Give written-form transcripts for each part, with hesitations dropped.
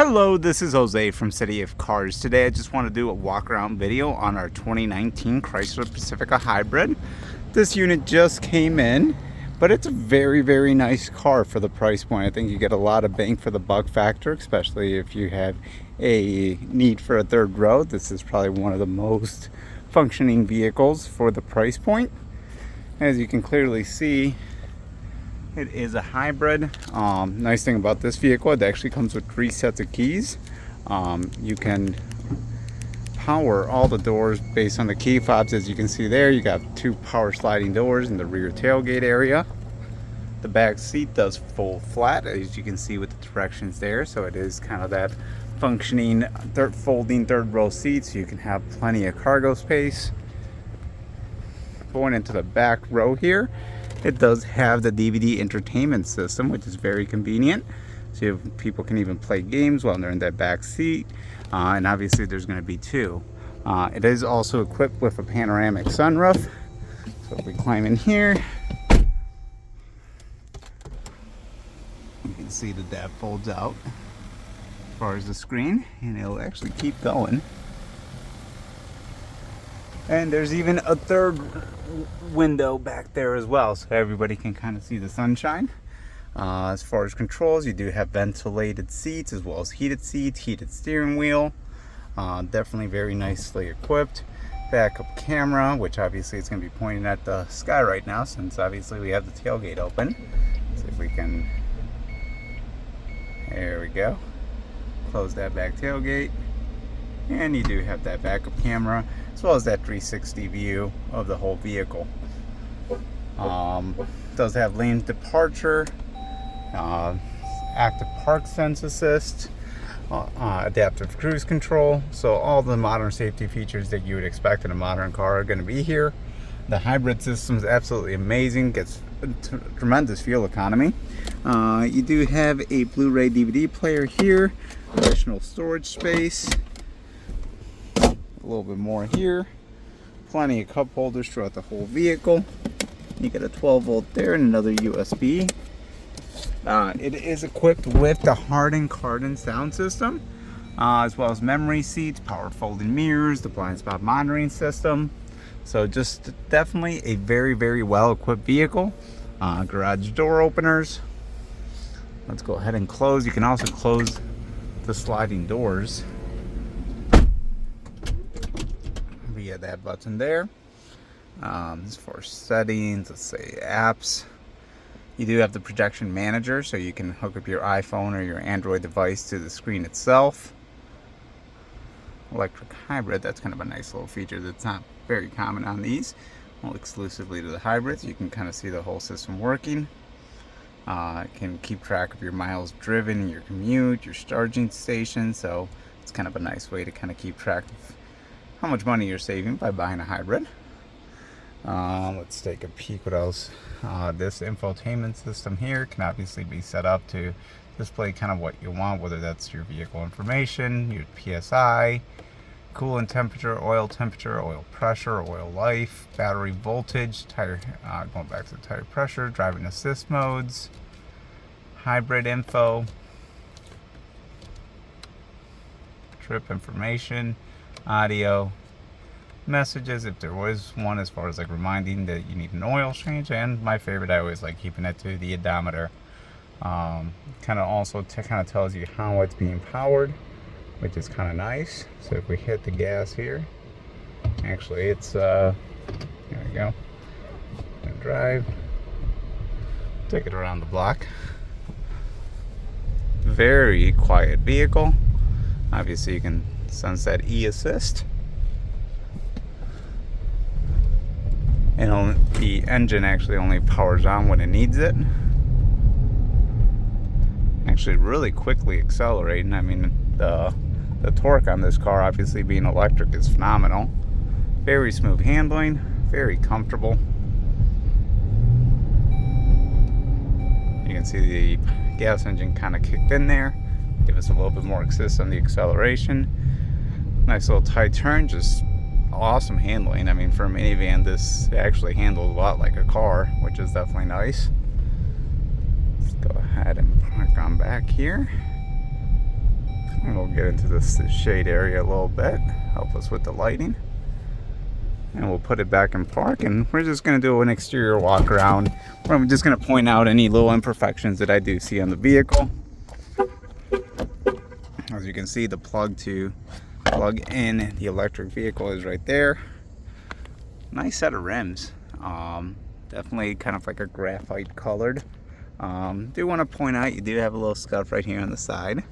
Hello, this is Jose from City of Cars. Today I just want to do a walk around video on our 2019 Chrysler Pacifica Hybrid. This unit just came in, but it's a very nice car for the price point. I think you get a lot of bang for the buck factor, especially if you have a need for a third row. This is probably one of the most functioning vehicles for the price point. As you can clearly see, it is a hybrid. Nice thing about this vehicle, it actually comes with 3 sets of keys. You can power all the doors based on the key fobs. As you can see there, you got 2 power sliding doors in the rear tailgate area. The back seat does fold flat, as you can see with the directions there. So it is kind of that functioning folding third row seat, so you can have plenty of cargo space. Going into the back row here, it does have the DVD entertainment system, which is very convenient. So people can even play games while they're in that back seat. And obviously there's going to be 2. It is also equipped with a panoramic sunroof. So if we climb in here, you can see that folds out as far as the screen, and it'll actually keep going. And there's even a third window back there as well, so everybody can kind of see the sunshine. As far as controls, you do have ventilated seats as well as heated seats, heated steering wheel. Definitely very nicely equipped. Backup camera, which obviously is going to be pointing at the sky right now, since obviously we have the tailgate open. Let's see if we can. There we go. Close that back tailgate. And you do have that backup camera, as well as that 360 view of the whole vehicle. Does have lane departure, active park sense assist, adaptive cruise control. So all the modern safety features that you would expect in a modern car are going to be here. The hybrid system is absolutely amazing, gets tremendous fuel economy. You do have a Blu-ray DVD player here, additional storage space. A little bit more here, plenty of cup holders throughout the whole vehicle. You get a 12 volt there and another USB. It is equipped with the hardened Cardin sound system, as well as memory seats, power folding mirrors, the blind spot monitoring system. So just definitely a very well equipped vehicle. Garage door openers. Let's go ahead and close. You can also close the sliding doors via that button there. As far as settings, let's say apps, you do have the projection manager, so you can hook up your iPhone or your Android device to the screen itself. Electric hybrid, that's kind of a nice little feature that's not very common on these, well, exclusively to the hybrids. You can kind of see the whole system working. It can keep track of your miles driven, your commute, your charging station, so it's kind of a nice way to kind of keep track of how much money you're saving by buying a hybrid. Let's take a peek what else. This infotainment system here can obviously be set up to display kind of what you want, whether that's your vehicle information, your PSI, coolant temperature, oil pressure, oil life, battery voltage, tire, going back to the tire pressure, driving assist modes, hybrid info, trip information, audio, messages if there was one, as far as like reminding that you need an oil change, and my favorite, I always like keeping it to the odometer. Kind of also kind of tells you how it's being powered, which is kind of nice. So if we hit the gas here, actually it's there we go, and drive, take it around the block. Very quiet vehicle. Obviously you can sense that e-assist. And the engine actually only powers on when it needs it. Actually really quickly accelerating. I mean, the torque on this car, obviously being electric, is phenomenal. Very smooth handling, very comfortable. You can see the gas engine kind of kicked in there. Give us a little bit more assist on the acceleration. Nice little tight turn, just awesome handling. I mean, for a minivan, this actually handles a lot like a car, which is definitely nice. Let's go ahead and park on back here. And we'll get into this shade area a little bit, help us with the lighting. And we'll put it back in park, and we're just going to do an exterior walk around where I'm just going to point out any little imperfections that I do see on the vehicle. As you can see, the plug to plug in the electric vehicle is right there. Nice set of rims. Definitely kind of like a graphite colored. Do want to point out you do have a little scuff right here on the side.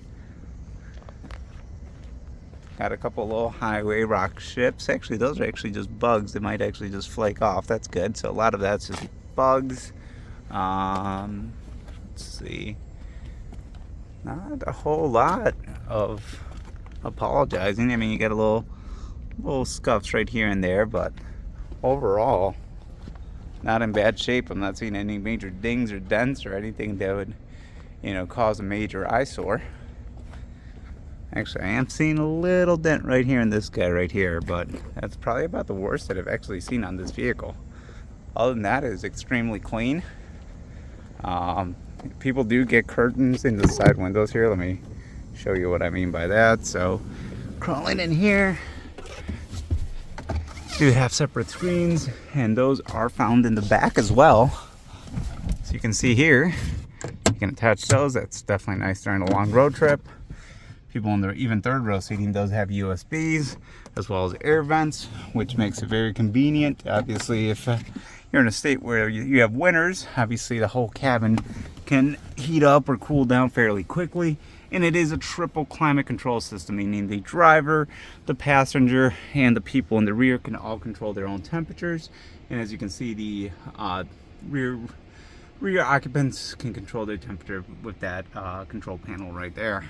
Got a couple little highway rock chips. Actually, those are actually just bugs. They might actually just flake off. That's good. So a lot of that's just bugs. Let's see. Not a whole lot of apologizing. I mean, you got a little scuffs right here and there, but overall, not in bad shape. I'm not seeing any major dings or dents or anything that would, cause a major eyesore. Actually, I am seeing a little dent right here in this guy right here, but that's probably about the worst that I've actually seen on this vehicle. Other than that, it is extremely clean. People do get curtains in the side windows here. Let me show you what I mean by that. So, crawling in here, do have separate screens, and those are found in the back as well. So you can see here, you can attach those. That's definitely nice during a long road trip. People in the even third row seating does have USBs as well as air vents, which makes it very convenient. Obviously, if you're in a state where you have winters, obviously the whole cabin can heat up or cool down fairly quickly. And it is a triple climate control system, meaning the driver, the passenger, and the people in the rear can all control their own temperatures. And as you can see, the rear occupants can control their temperature with that control panel right there.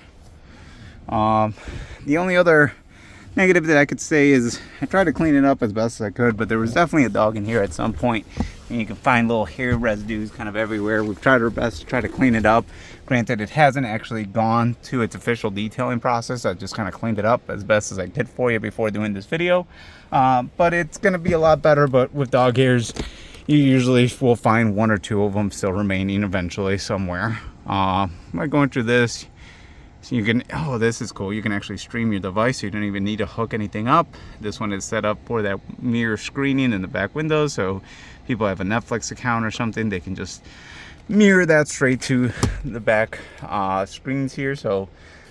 The only other negative that I could say is I tried to clean it up as best as I could, but there was definitely a dog in here at some point, and you can find little hair residues kind of everywhere. We've tried our best to try to clean it up. Granted, it hasn't actually gone to its official detailing process. I just kind of cleaned it up as best as I did for you before doing this video, but it's going to be a lot better. But with dog hairs, you usually will find one or two of them still remaining eventually somewhere. By going through this, so you can, oh, this is cool. You can actually stream your device. So you don't even need to hook anything up. This one is set up for that mirror screening in the back window. So people have a Netflix account or something, they can just mirror that straight to the back screens here. So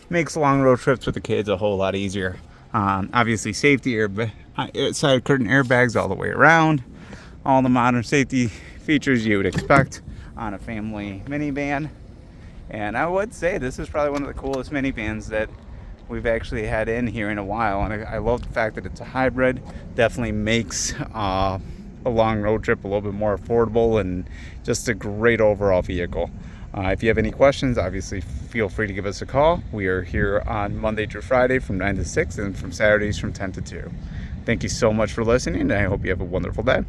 makes long road trips with the kids a whole lot easier. Obviously safety side curtain airbags all the way around. All the modern safety features you would expect on a family minivan. And I would say this is probably one of the coolest minivans that we've actually had in here in a while. And I love the fact that it's a hybrid. Definitely makes a long road trip a little bit more affordable and just a great overall vehicle. If you have any questions, obviously feel free to give us a call. We are here on Monday through Friday from 9 to 6 and from Saturdays from 10 to 2. Thank you so much for listening, and I hope you have a wonderful day.